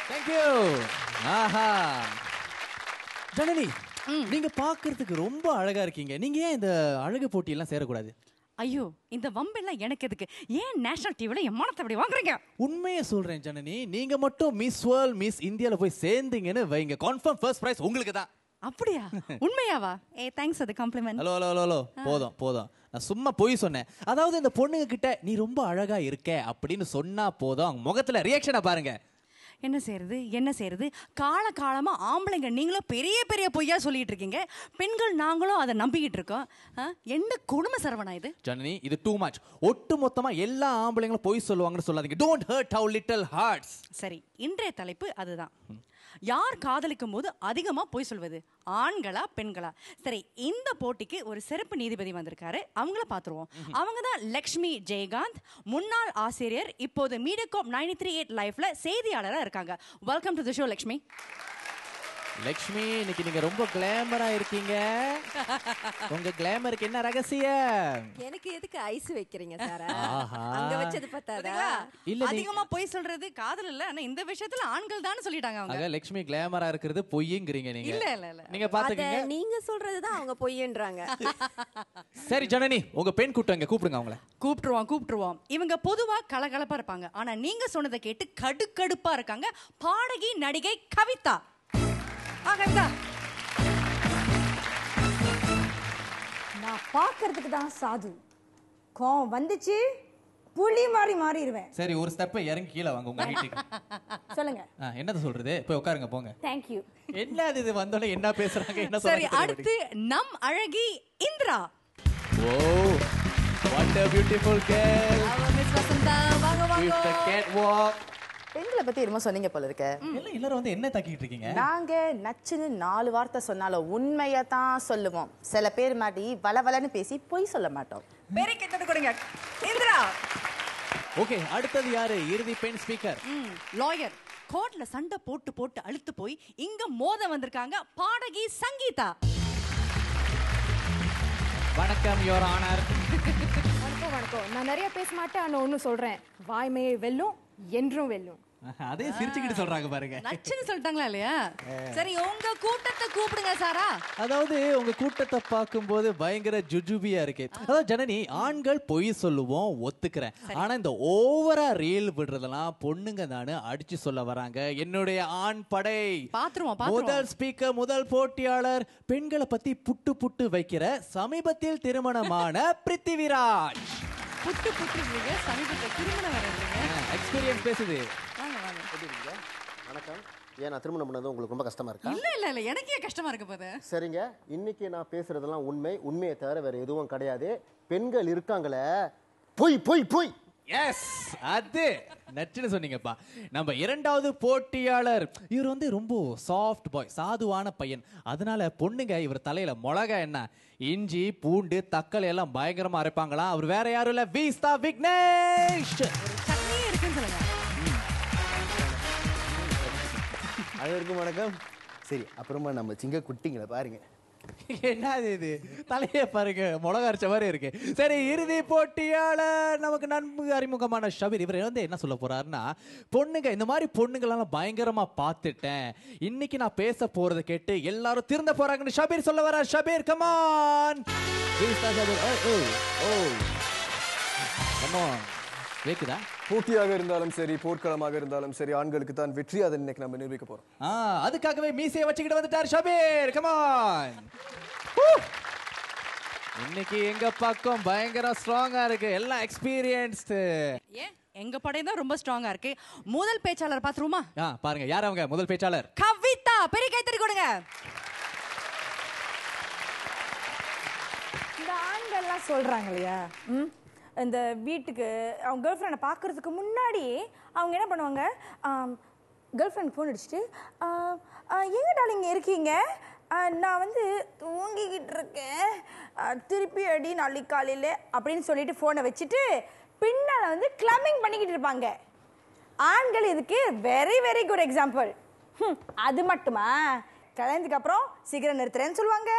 Thank you. ஆஹா. ஜனனி, நீங்க பாக்குறதுக்கு ரொம்ப அழகா இருக்கீங்க. நீங்க ஏன் இந்த அழகு போட்டி எல்லாம் சேரக்கூடாது? ஐயோ, இந்த வம்பெல்லாம் எனக்கு எதுக்கு? ஏன் நேஷனல் டிவில என் மானத்தை அப்படி வாங்குறீங்க? உண்மையை சொல்றேன் ஜனனி, நீங்க மட்டும் மிஸ் வேர்ல்ட் மிஸ் இந்தியால போய் சேர்ந்தீங்கன்னு வைங்க, கன்ஃபார்ம் ஃபர்ஸ்ட் பிரைஸ் உங்களுக்கு தான். அப்படியா? உண்மையாவா? Thanks for the compliment. Hello போதும். நான் சும்மா போய் சொன்னேன். அதாவது இந்த பொண்ணுங்க கிட்ட நீ ரொம்ப அழகா இருக்க அப்படின்னு சொன்னா போதும், அவங்க முகத்துல ரியாக்ஷனை பாருங்க. என்ன செய்யறது காலமா ஆம்பளைங்க நீங்களும் பெரிய பெரிய பொய்யா சொல்லிட்டு இருக்கீங்க, பெண்கள் நாங்களும் அதை நம்பிக்கிட்டு இருக்கோம். என்ன கொடுமை சரவணா இது? ஜனனி, இது டூ மச். ஒட்டு மொத்தமா எல்லா ஆம்பளைங்களும் பொய் சொல்லுவாங்கன்னு சொல்லாதீங்க. Don't hurt our little hearts. சரி, இன்றைய தலைப்பு அதுதான். யார் காதலிக்கும் போது அதிகமா பொய் சொல்வது, ஆண்களா பெண்களா? சரி, இந்த போட்டிக்கு ஒரு சிறப்பு நீதிபதி வந்திருக்காரு, அவங்கள பாத்துருவோம். அவங்க தான் லக்ஷ்மி ஜெயகாந்த், முன்னாள் ஆசிரியர், இப்போது மீடியாகாப் 93.8 லைஃப்ல செய்தியாளரா இருக்காங்க. Welcome to the show Lakshmi. Lakshmi, இன்னைக்கு நீங்க ரொம்ப கிளாமரா இருக்கீங்க. உங்க கிளாமருக்கு என்ன ரகசியம்? எனக்கு எதுக்கு ஐஸ் வைக்கிறீங்க சாரா? அங்க வச்சது பத்தாதா? இல்ல, அதிகமா பொய் சொல்றது காதல் இல்ல, ஆனா இந்த விஷயத்துல ஆண்கள் தான் சொல்லிட்டாங்க அவங்க. லக்ஷ்மி கிளாமரா இருக்கிறது பொய்ங்கறீங்க நீங்க. இல்ல நீங்க பாத்துக்கங்க, நீங்க சொல்றதுதான் அவங்க பொய்ன்றாங்க. சரி ஜனனி, உங்க பெண் கூட்டங்க கூப்பிடுங்க அவங்கள. கூப்பிட்டுருவோம். இவங்க பொதுவா கலகலப்பா இருப்பாங்க, ஆனா நீங்க சொன்னதை கேட்டு கடுக்கடுப்பா இருக்காங்க. பாடகி நடிகை கவிதா. கவிதா, நான் பாக்குறதுக்கு தான் சாது, கோவம் வந்துச்சு புலி மாதிரி மாறிடுவேன். சரி, ஒரு ஸ்டெப் இறங்கி கீழே வாங்க உங்க வீட்டுக்கு. சொல்லுங்க. என்னது சொல்றது? போய் உட்காருங்க, போங்க. Thank you. என்னது இது வந்தோட என்ன பேசுறாங்க, என்ன சொல்றாங்க? சரி, அடுத்து நம் அழகி இந்திரா. ஓ, what a beautiful girl. Miss Vasantha, வாங்க with the catwalk. பெண்களை பத்தி என்னமோ சொன்னீங்க போல இருக்க. எல்லாரும் வந்து என்ன தாக்கிட்டு இருக்கீங்க? நாங்க நச்சுன்னு 4 வார்த்தை சொன்னாலும் உண்மையை தான் சொல்லுவோம். சில பேர் மாட்டி வளவலன்னு பேசி பொய் சொல்ல மாட்டோம். பேரை கேட்டு கொடுங்க இந்திரா. ஓகே, அடுத்தது யாரு? இறுதி பெண் ஸ்பீக்கர், லாயர். கோர்ட்ல சண்டை போட்டு அழுத்து போய் இங்க மோத வந்திருக்காங்க பாடகி சங்கீதா. வணக்கம் யுவர் ஆனர். வணக்கம். நான் நிறைய பேச மாட்டேன், ஆனா ஒண்ணு சொல்றேன், வாய்மையை வெல்லும் என்றும் வெல்லும். அதே சிரிச்சுக்கிட்டு சொல்றாங்க பாருங்க. நச்சுன்னு சொல்லிட்டாங்களா இல்லையா? சரி, உங்க கூட்டத்தை கூப்பிடுங்க சாரா. அதாவது உங்க கூட்டத்தை பார்க்கும்போது பயங்கர ஜுஜுபியா இருக்கு. அதாவது ஜனனி, ஆண்கள் பொய் சொல்லுவோம், ஒத்துக்கிறேன். ஆனா இந்த ஓவரா ரீல் விடுறதெல்லாம் பொண்ணுங்க தானு அடிச்சு சொல்ல வராங்க. என்னுடைய ஆண் படை முதல் ஸ்பீக்கர், முதல் போட்டியாளர், பெண்களை பத்தி புட்டு வைக்கிற சமீபத்தில் திருமணமான பிருத்திவிராஜ். சமீபத்தில் திருமணம் எக்ஸ்பீரியன்ஸ் பேசுது. வணக்கம். ஏன் நான் திருமணம் பண்ணது உங்களுக்கு ரொம்ப கஷ்டமா இருக்கா? இல்ல எனக்கே கஷ்டமா இருக்கு போது. சரிங்க, இன்னைக்கு நான் பேசுறதெல்லாம் உண்மையை தவிர வேற எதுவும் கிடையாது. பெண்கள் இருக்காங்களே, பொய். எஸ், அது நச்சுன்னு சொன்னீங்கப்பா. நம்ம இரண்டாவது போட்டியாளர், இவர் வந்து ரொம்ப சாஃப்ட் பாய், சாதுவான பையன். அதனால பொண்ணுங்க இவர் தலையில மிளகா என்ன, இஞ்சி பூண்டு தக்காளி எல்லாம் பயங்கரமா அரைப்பாங்களாம். அவர் வேற யாரும் இல்ல, வீஸ்தா விக்னேஷ். சட்னியே இருக்குன்னு சொல்லுங்க. அனைவருக்கும் வணக்கம். சரி, அப்புறமா நம்ம சிங்க குட்டிங்களை பாருங்க. என்னது இது, தலையே பாருங்க மிளகா அரைச்ச மாதிரி இருக்கு. சரி, இறுதி போட்டியாளர் நமக்கு நன்கு அறிமுகமான ஷபீர். இவர் வந்து என்ன சொல்ல போறாருன்னா, பொண்ணுங்க இந்த மாதிரி பொண்ணுங்களெல்லாம் பயங்கரமா பார்த்துட்டேன், இன்னைக்கு நான் பேச போறதை கேட்டு எல்லாரும் திருந்த போறாங்கன்னு ஷபீர் சொல்ல வர. Shabir, come on. கேக்குதா? போட்டியாக இருந்தாலும் சரி, போர்க்களமாக இருந்தாலும் சரி, ஆண்களுக்கு தான் வெற்றி. அதை இன்னைக்கு நம்ம நிரூபிக்க போறோம். அதுக்காகவே மீசையை வச்சுக்கிட்டு வந்துட்டார் ஷபீர். Come on. இன்னைக்கு எங்க பக்கம் பயங்கர ஸ்ட்ராங்கா இருக்கு, எல்லாம் எக்ஸ்பீரியன்ஸ்டு. எங்க படை தான் ரொம்ப ஸ்ட்ராங்கா இருக்கு. முதல் பேச்சாளர் பாத்துருமா? பாருங்க, யார் அவங்க முதல் பேச்சாளர்? கவிதா. பெரிய கைத்தறி கொடுங்க. இந்த ஆண்கள்லாம் சொல்றாங்க இல்லையா, இந்த வீட்டுக்கு அவங்க கேர்ள் ஃப்ரெண்டை பார்க்கறதுக்கு முன்னாடி அவங்க என்ன பண்ணுவாங்க, கேர்ள் ஃப்ரெண்ட் ஃபோன் அடிச்சுட்டு, எங்க டார்லிங் இருக்கீங்க, நான் வந்து தூங்கிக்கிட்டு இருக்கேன், திருப்பி அடி நாளைக்கு காலையில் அப்படின்னு சொல்லிட்டு ஃபோனை வச்சுட்டு பின்னால் வந்து கிளம்பிங் பண்ணிக்கிட்டு இருப்பாங்க. ஆண்கள் இதுக்கு வெரி வெரி குட் எக்ஸாம்பிள். அது மட்டுமா, கல்யாணத்துக்கு அப்புறம் சீக்கிரம் நிறுத்துறேன்னு சொல்லுவாங்க,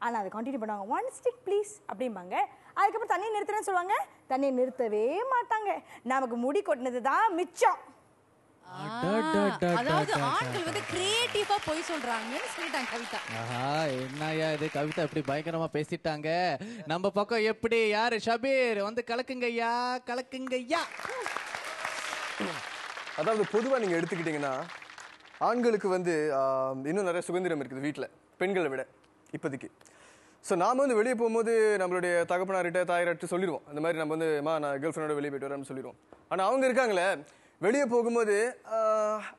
ஆனால் அதை கண்டினியூ பண்ணுவாங்க. 1 stick ப்ளீஸ் அப்படிம்பாங்க. அதுக்கப்புறம் தண்ணியை நிறுத்துறேன்னு சொல்லுவாங்க, தண்ணியை நிறுத்தவே மாட்டாங்க. நமக்கு முடி கொட்டினது தான் மிச்சம். அதாவது ஆண்கள் வந்து கிரியேட்டிவா போய் சொல்றாங்கன்னு சொல்லிட்டாங்க கவிதா. ஆஹா, என்னய்யா இது கவிதா இப்படி பயங்கரமா பேசிட்டாங்க. நம்ம பக்கம் எப்படி யாரு ஷபீர் வந்து கலக்குங்கய்யா கலக்குங்கய்யா. அதாவது பொதுவாக நீங்கள் எடுத்துக்கிட்டிங்கன்னா ஆண்களுக்கு வந்து இன்னும் நிறைய சுதந்திரம் இருக்குது வீட்டில் பெண்களை விட இப்போதைக்கு. ஸோ நாம் வந்து வெளியே போகும்போது நம்மளுடைய தகப்பனார்கிட்ட தாயார்கிட்ட சொல்லிடுவோம், இந்த மாதிரி நம்ம வந்து நான் கேர்ள் ஃப்ரெண்டோட வெளியே போயிட்டு வரேன்னு சொல்லிடுவோம். ஆனால் அவங்க இருக்காங்களே வெளியே போகும்போது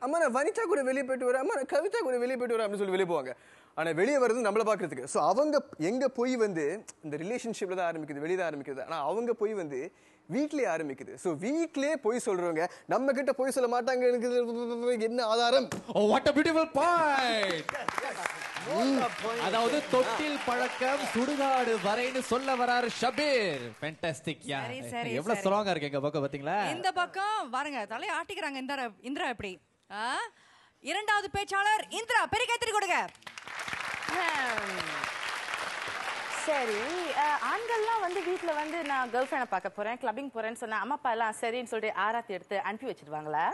அம்மா நான் வனிதா கூட வெளியே போயிட்டு வரேன், அம்மா நான் கவிதா கூட வெளியே போயிட்டு வரேன் அப்படின்னு சொல்லி வெளியே போவாங்க. ஆனால் வெளியே வர்றது நம்மளை பார்க்கறதுக்கு. ஸோ அவங்க எங்கே போய் வந்து இந்த ரிலேஷன்ஷிப்பில் தான் ஆரம்பிக்குது, வெளியே தான் ஆரம்பிக்குது. ஆனால் அவங்க போய் வந்து வீட்லயே ஆரம்பிக்குது. ஸோ வீட்லயே போய் சொல்றவங்க நம்ம கிட்ட போய் சொல்ல மாட்டாங்க. எனக்கு என்ன ஆதாரம்? What a beautiful point. அதாவது தொட்டில் பழக்கம் சுடுகாடு வரைன்னு சொல்ல வராரு ஷபீர். ஃபேண்டாஸ்டிக் யா. எவ்வளவு ஸ்ட்ராங்கா இருக்கு எங்க பக்கம் பாத்தீங்களா? இந்த பக்கம் பாருங்க தலைய ஆட்டிக்கறாங்க இந்திரா எப்படி? இரண்டாவது பேச்சாளர் இந்திரா, பெரிய கைத்தறி கொடுங்க. சரி, ஆண்கள்லாம் வந்து வீட்டில் வந்து நான் கேர்ள் ஃப்ரெண்டை பார்க்க போகிறேன், கிளப்பிங் போகிறேன்னு சொன்னேன், அம்மா அப்பா எல்லாம் சரின்னு சொல்லிட்டு ஆராத்தி எடுத்து அனுப்பி வச்சிருவாங்களா?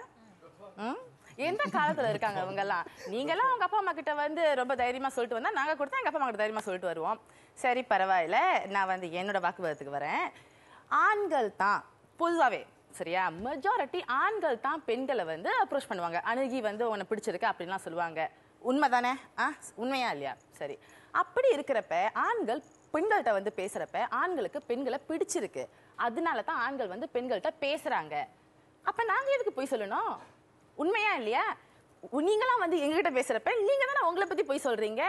எந்த காலத்தில் இருக்காங்க அவங்கெல்லாம்? நீங்களாம் உங்கள் அப்பா அம்மா கிட்ட வந்து ரொம்ப தைரியமாக சொல்லிட்டு வந்தால் நாங்கள் கொடுத்தா எங்கள் அப்பா அம்மா கிட்ட தைரியமாக சொல்லிட்டு வருவோம். சரி பரவாயில்ல, நான் வந்து என்னோட வாக்குவாதத்துக்கு வரேன். ஆண்கள் தான் பொதுவாகவே சரியா, மெஜாரிட்டி ஆண்கள் தான் பெண்களை வந்து அப்ரோச் பண்ணுவாங்க, அணுகி வந்து உன்னை பிடிச்சிருக்கு அப்படின்லாம் சொல்லுவாங்க. உண்மை தானே? உண்மையா இல்லையா? சரி, அப்படி இருக்கிறப்ப ஆண்கள் பெண்கள்கிட்ட வந்து பேசுறப்ப ஆண்களுக்கு பெண்களை பிடிச்சிருக்கு, அதனால தான் ஆண்கள் வந்து பெண்கள்கிட்ட பேசுறாங்க. அப்ப நாங்க எதுக்கு போய் சொல்லணும்? உண்மையா இல்லையா? நீங்களாம் வந்து எங்ககிட்ட பேசுறப்ப நீங்க தானே உங்களை பத்தி போய் சொல்றீங்க.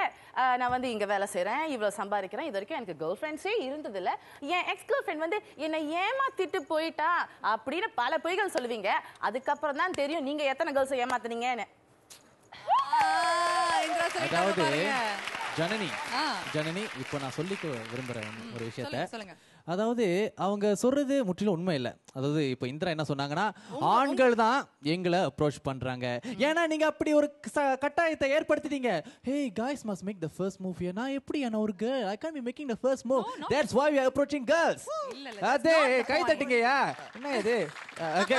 நான் வந்து இங்க வேலை செய்யறேன், இவ்வளவு சம்பாதிக்கிறேன், இது வரைக்கும் எனக்கு கேர்ள் ஃப்ரெண்ட்ஸே இருந்தது இல்ல, என் எக்ஸ் கேர்ள் ஃப்ரெண்ட் வந்து என்னை ஏமாத்திட்டு போயிட்டா அப்படின்னு பல பொய்கள் சொல்லுவீங்க. அதுக்கப்புறம் தான் தெரியும் நீங்க எத்தனை கேர்ள்ஸ் ஏமாத்துனீங்கன்னு. அதாவது ஜனனி இப்போ நான் சொல்லிக்க விரும்புறேன் ஒரு விஷயத்த. அதாவது அவங்க சொல்றது முற்றிலும் உண்மை இல்லை. அதாவது இப்போ இந்திரா என்ன சொன்னாங்கன்னா ஆண்கள் தான் எங்களை அப்ரோச் பண்றாங்க, ஏன்னா நீங்க அப்படி ஒரு கட்டாயத்தை ஏற்படுத்திட்டீங்க. ஹே guys must make the first move here. நான் எப்படி நான் ஒரு girl, I can't be making the first move. That's why we are approaching girls. அதே கை தட்டுங்கயா. என்ன இது? Okay,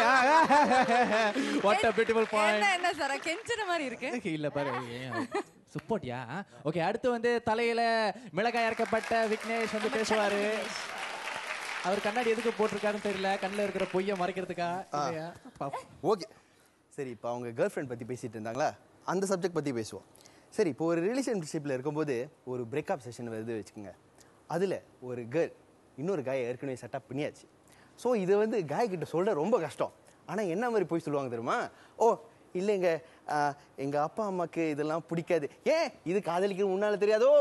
what a beautiful point. என்ன சார் கெஞ்சற மாதிரி இருக்கு? இல்ல பாரு சப்போர்ட்யா. ஓகே, அடுத்து வந்து தலையில மிளகாய் அரைக்கப்பட்ட விக்னேஷ் வந்து பேசுவாரு. அவர் கண்ணாடி எதுக்கு போட்டிருக்காருன்னு தெரியல, கண்ணில் இருக்கிற பொய்யை மறைக்கிறதுக்கா? ஓகே சரி, இப்போ அவங்க கேர்ள் ஃப்ரெண்ட் பற்றி பேசிட்டு இருந்தாங்களா, அந்த சப்ஜெக்ட் பற்றி பேசுவோம். சரி, இப்போ ஒரு ரிலேஷன்ஷிப்பில் இருக்கும்போது ஒரு பிரேக்கப் செஷன் வருது வச்சுக்கோங்க. அதில் ஒரு கேர்ள் இன்னொரு காயை ஏற்கனவே செட்டப் பண்ணியாச்சு. ஸோ இதை வந்து காய் கிட்ட சொல்ல ரொம்ப கஷ்டம். ஆனால் என்ன மாதிரி போய் சொல்லுவாங்க தெரியுமா? ஓ இல்லைங்க, எங்கள் அப்பா அம்மாவுக்கு இதெல்லாம் பிடிக்காது. ஏன் இது காதலிக்கிற முன்னால் தெரியாதோ?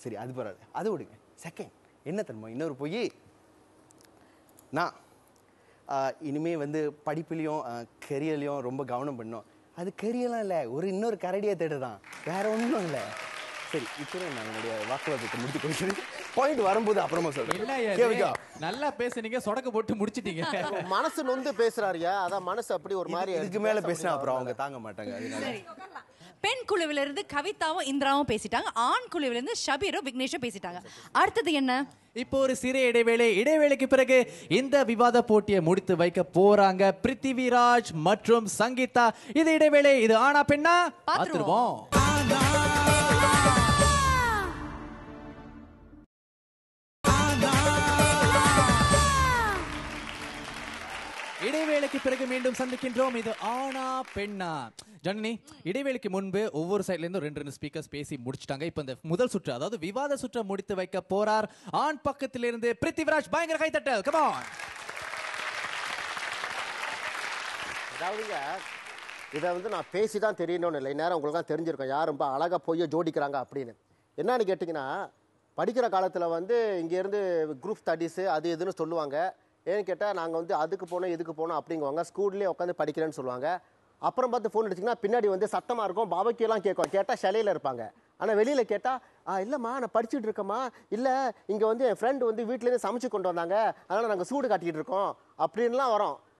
சரி அது பரவாயில்ல, அதை விடுங்க. செகண்ட் என்ன தெரியுமா, இன்னொரு போய் நான் இனிமேல் வந்து படிப்புலையும் கெரியர்லையும் ரொம்ப கவனம் பண்ணோம். அது கெரியர்லாம் இல்லை, இன்னொரு கரடியை தேடு தான், வேற ஒன்றும் இல்லை. சரி, இப்போ நான் என்னுடைய வாக்குவாதத்தை முடித்து கொடுக்கிறேன். பாயிண்ட் வரும்போது அப்புறமா சொல்றேன். நல்லா பேசுனீங்க, சொடக்க போட்டு முடிச்சிட்டீங்க. மனசு நொந்து பேசுறாருயா, அதான் மனசு அப்படி ஒரு மாதிரி. இதுக்கு மேல பேசினா அப்புறம் அவங்க தாங்க மாட்டாங்க. பெண் குழுவிலிருந்து கவிதாவும் இந்திராவும் பேசிட்டாங்க, ஆண் குழுவிலிருந்து ஷபீரும் விக்னேஷும் பேசிட்டாங்க. அடுத்தது என்ன? இப்போ ஒரு சிறிய இடைவேளைக்கு பிறகு இந்த விவாத போட்டியை முடித்து வைக்க போறாங்க பிருத்திவிராஜ் மற்றும் சங்கீதா. இது இடைவேளை, இது ஆனா பெண்ணா பாத்துருவோம். இடைவேளைக்கு பிறகு மீண்டும் சந்திக்கின்றோம். இது ஆனா பெண்ணா. ஜனனி, இடைவேளைக்கு முன்பு ஒவ்வொரு சைட்ல இருந்து ரெண்டு ஸ்பீக்கர்ஸ் பேசி முடிச்சிட்டாங்க. இப்போ இந்த முதல் சுற்று, அதாவது விவாத சுற்றை முடித்து வைக்க போறார் ஆண் பக்கத்திலிருந்து பிருத்திவிராஜ். பயங்கர கைத்தட்டல், கம் ஆன். அதாவதுங்க, இதை வந்து நான் பேசி தான் தெரியணும்னு இல்லை, நேரம் உங்களுக்கு தான் தெரிஞ்சிருக்கோம் யார் ரொம்ப அழகாக போய் ஜோடிக்கிறாங்க அப்படின்னு. என்னன்னு கேட்டிங்கன்னா, படிக்கிற காலத்தில் வந்து இங்கேருந்து குரூப் ஸ்டடீஸு அது இதுன்னு சொல்லுவாங்க. ஏன்னு கேட்டால் நாங்கள் வந்து அதுக்கு போனோம் இதுக்கு போனோம் அப்படிங்குவாங்க. ஸ்கூல்லேயே உட்காந்து படிக்கிறேன்னு சொல்லுவாங்க. அப்புறம் பார்த்து ஃபோன் அடிச்சிங்கன்னா பின்னாடி வந்து சத்தமாக இருக்கும், பாபக்கியெல்லாம் கேட்கும். கேட்டால் சிலையில் இருப்பாங்க. ஆனால் வெளியில் கேட்டால் இல்லைம்மா நான் படிச்சுட்டு இருக்கேம்மா, இல்லை இங்கே வந்து என் ஃப்ரெண்டு வந்து வீட்டிலேருந்து சமைச்சு கொண்டு வந்தாங்க, அதனால் நாங்கள் சூடு காட்டிக்கிட்டு இருக்கோம் அப்படின்லாம் வரோம்.